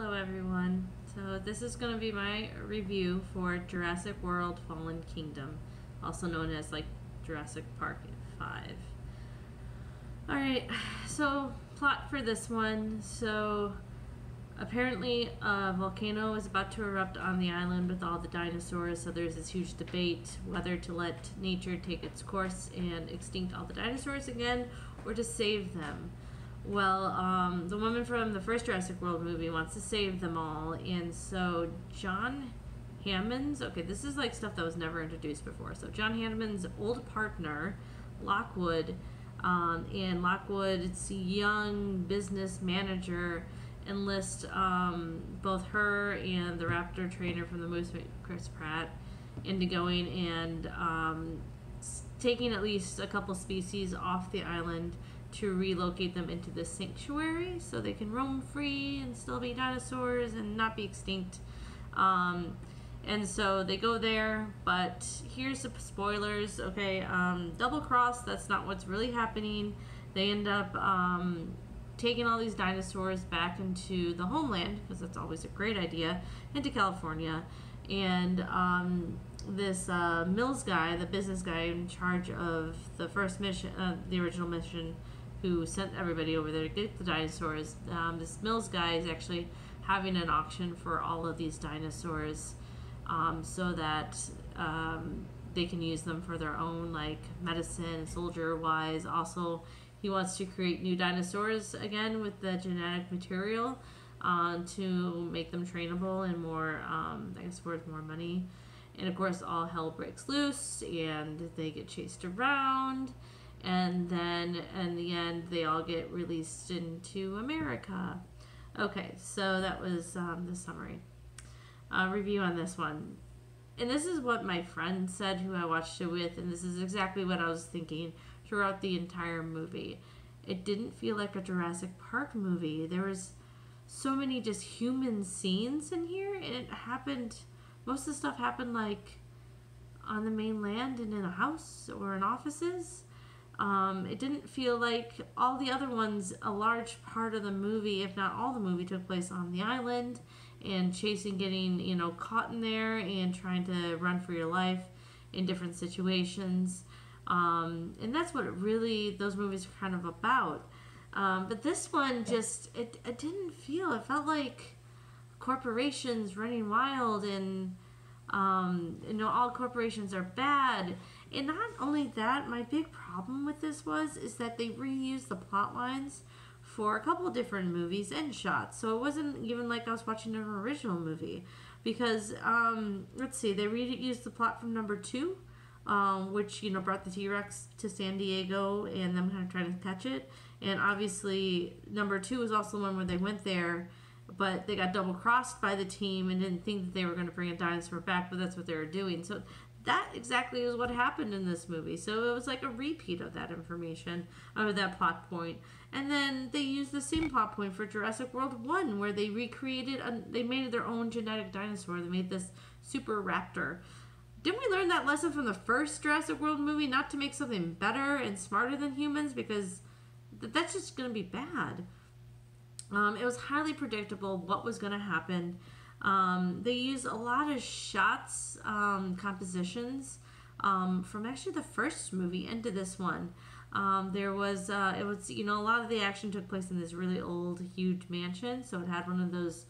Hello everyone. So this is going to be my review for Jurassic World Fallen Kingdom, also known as like Jurassic Park 5. Alright, so plot for this one. So apparently a volcano is about to erupt on the island with all the dinosaurs, so there's this huge debate whether to let nature take its course and extinct all the dinosaurs again or to save them. Well, the woman from the first Jurassic World movie wants to save them all, and so John Hammond's, okay, this is like stuff that was never introduced before. So John Hammond's old partner, Lockwood, and Lockwood's young business manager enlist both her and the raptor trainer from the movie, Chris Pratt, into going and taking at least a couple species off the island to relocate them into this sanctuary so they can roam free and still be dinosaurs and not be extinct. And so they go there, but here's the spoilers, okay? Double cross, that's not what's really happening. They end up taking all these dinosaurs back into the homeland, because that's always a great idea, into California. And this Mills guy, the business guy in charge of the first mission, the original mission, who sent everybody over there to get the dinosaurs, this Mills guy is actually having an auction for all of these dinosaurs so that they can use them for their own like medicine, soldier wise. Also, he wants to create new dinosaurs again with the genetic material to make them trainable and more, I guess, worth more money. And of course, all hell breaks loose and they get chased around. And then in the end, they all get released into America. Okay, so that was the summary. Review on this one. And this is what my friend said who I watched it with, and this is exactly what I was thinking throughout the entire movie. It didn't feel like a Jurassic Park movie. There was so many just human scenes in here, and it happened, most of the stuff happened like on the mainland and in a house or in offices. It didn't feel like all the other ones. A large part of the movie, if not all the movie, took place on the island and chasing, getting, you know, caught in there and trying to run for your life in different situations. And that's what it really, those movies are kind of about. But this one just, it didn't feel, it felt like corporations running wild and, you know, all corporations are bad. And not only that, my big problem with this is that they reused the plot lines for a couple different movies and shots. So it wasn't even like I was watching an original movie. Because, let's see, they reused the plot from number 2, which, you know, brought the T-Rex to San Diego and them kind of trying to catch it. And obviously, number 2 was also the one where they went there, but they got double-crossed by the team and didn't think that they were going to bring a dinosaur back, but that's what they were doing. So that exactly is what happened in this movie. So it was like a repeat of that information, of that plot point. And then they used the same plot point for Jurassic World 1, where they recreated, they made their own genetic dinosaur. They made this super raptor. Didn't we learn that lesson from the first Jurassic World movie, not to make something better and smarter than humans, because that's just going to be bad. It was highly predictable what was going to happen. They used a lot of shots, compositions from actually the first movie into this one. There was, it was, you know, a lot of the action took place in this really old, huge mansion. So it had one of those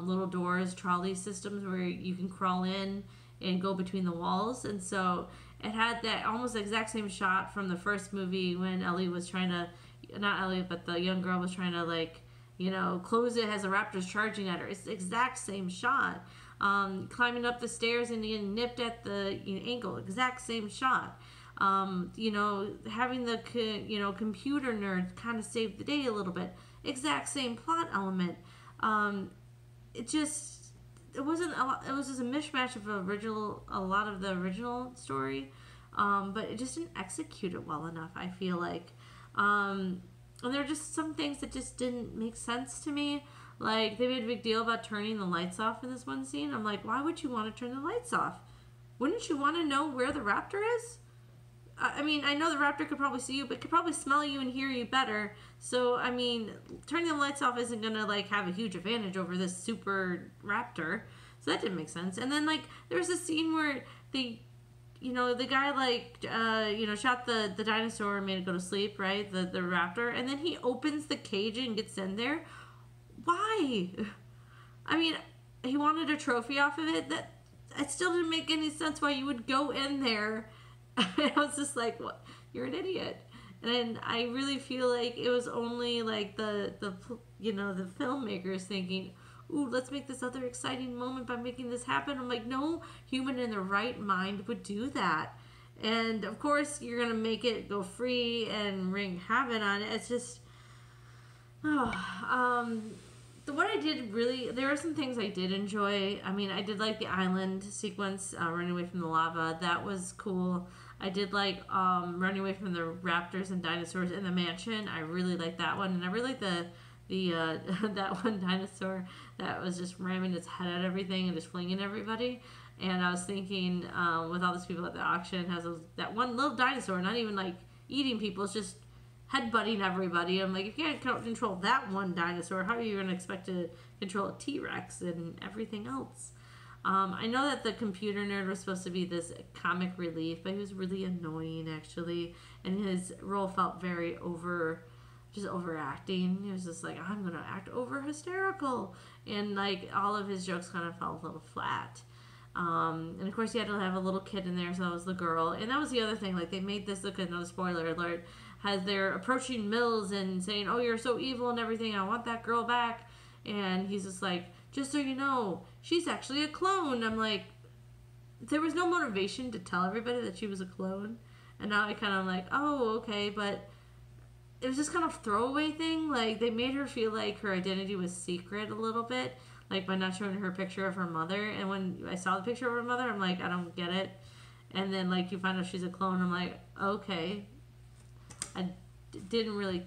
little doors, trolley systems where you can crawl in and go between the walls. And so it had that almost exact same shot from the first movie when Ellie was trying to, not Ellie, but the young girl was trying to, like, you know, close it as the raptor's charging at her. It's the exact same shot. Climbing up the stairs and getting nipped at the ankle. Exact same shot. You know, having the computer nerd kind of saved the day a little bit. Exact same plot element. It wasn't a lot, it was just a mishmash of a lot of the original story, but it just didn't execute it well enough, I feel like. And there are just some things that just didn't make sense to me. Like, they made a big deal about turning the lights off in this one scene. I'm like, why would you want to turn the lights off? Wouldn't you want to know where the raptor is? I mean, I know the raptor could probably see you, but could probably smell you and hear you better. So, I mean, turning the lights off isn't gonna like have a huge advantage over this super raptor. So that didn't make sense. And then like there was a scene where the guy like shot the dinosaur and made it go to sleep, right? The raptor, and then he opens the cage and gets in there. Why? I mean, he wanted a trophy off of it. That it still didn't make any sense why you would go in there. I was just like, what? You're an idiot. And I really feel like it was only like the filmmakers thinking, ooh, let's make this other exciting moment by making this happen. I'm like, no human in their right mind would do that. And of course, you're gonna make it go free and wreak havoc on it. It's just, what I did really, there are some things I did enjoy. I mean, I did like the island sequence, running away from the lava. That was cool. I did like running away from the raptors and dinosaurs in the mansion. I really liked that one, and I really liked the that one dinosaur that was just ramming its head at everything and just flinging everybody. And I was thinking, with all these people at the auction, that one little dinosaur, not even like eating people, it's just headbutting everybody. I'm like, if you can't control that one dinosaur, how are you going to expect to control a T-Rex and everything else? I know that the computer nerd was supposed to be this comic relief, but he was really annoying actually, and his role felt very overacting. He was just like, I'm gonna act over hysterical, and like all of his jokes kind of fell a little flat. And of course, he had to have a little kid in there, so that was the girl. And that was the other thing. Like they made this look, another spoiler alert, as they're approaching Mills and saying, "Oh, you're so evil and everything. I want that girl back." And he's just like, "Just so you know, she's actually a clone." I'm like, there was no motivation to tell everybody that she was a clone, and now I kind of like, oh, okay, but it was just kind of throwaway thing. Like they made her feel like her identity was secret a little bit, like by not showing her picture of her mother. And when I saw the picture of her mother, I'm like, I don't get it. And then like you find out she's a clone, I'm like, okay. It doesn't really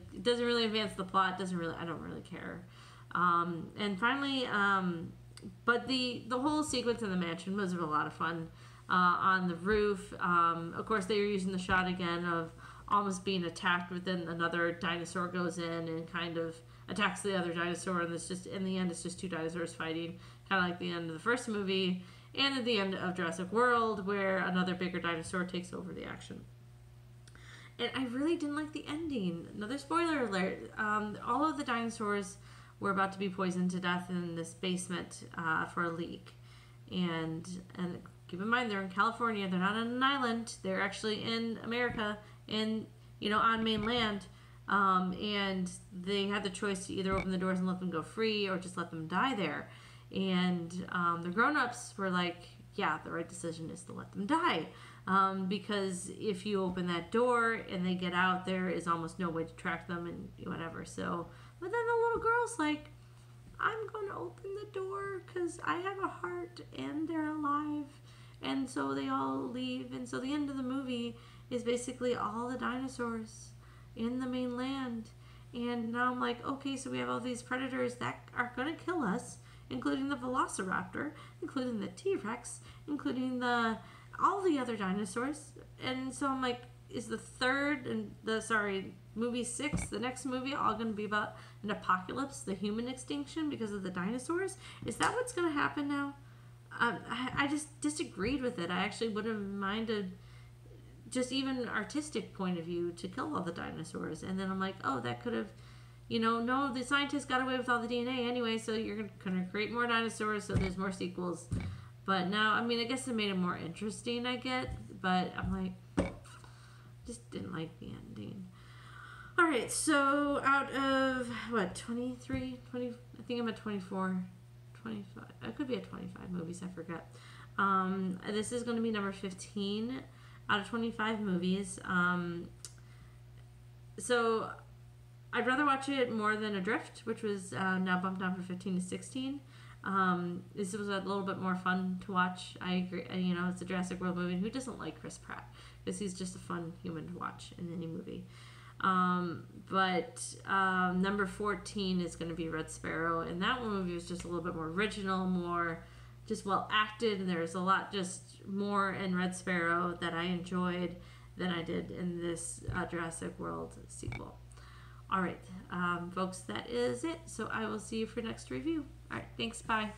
advance the plot. I don't really care. And finally, but the whole sequence in the mansion was a lot of fun. On the roof, of course, they were using the shot again of almost being attacked, but then another dinosaur goes in and kind of attacks the other dinosaur, and it's just, in the end, it's just two dinosaurs fighting, kind of like the end of the first movie, and at the end of Jurassic World, where another bigger dinosaur takes over the action. And I really didn't like the ending. Another spoiler alert, all of the dinosaurs were about to be poisoned to death in this basement for a leak. And keep in mind, they're in California. They're not on an island. They're actually in America, on mainland. And they had the choice to either open the doors and let them go free or just let them die there. And the grown-ups were like, yeah, the right decision is to let them die. Because if you open that door and they get out, there is almost no way to track them and whatever. So, but then the little girl's like, I'm going to open the door because I have a heart and they're alive. And so they all leave. And so the end of the movie is basically all the dinosaurs in the mainland. And now I'm like, okay, so we have all these predators that are going to kill us, including the Velociraptor, including the T-Rex, including all the other dinosaurs. And so I'm like, is movie 6, the next movie, all going to be about an apocalypse, the human extinction because of the dinosaurs? Is that what's going to happen now? I just disagreed with it. I actually would have minded just even artistic point of view to kill all the dinosaurs. And then I'm like, oh, that could have, no, the scientists got away with all the DNA anyway, so you're going to create more dinosaurs, so there's more sequels. But now, I mean, I guess it made it more interesting, I get, but I'm like, just didn't like the ending. All right, so out of, 23, 20, I think I'm at 24, 25, I could be at 25 movies, I forget. This is going to be number 15 out of 25 movies. So I'd rather watch it more than Adrift, which was now bumped down from 15 to 16. This was a little bit more fun to watch. I agree. It's a Jurassic World movie. Who doesn't like Chris Pratt? Because he's just a fun human to watch in any movie. But number 14 is going to be Red Sparrow, and that one movie was just a little bit more original, more just well acted, and there's a lot just more in Red Sparrow that I enjoyed than I did in this Jurassic World sequel. All right, folks, that is it. So I will see you for next review. All right, thanks. Bye.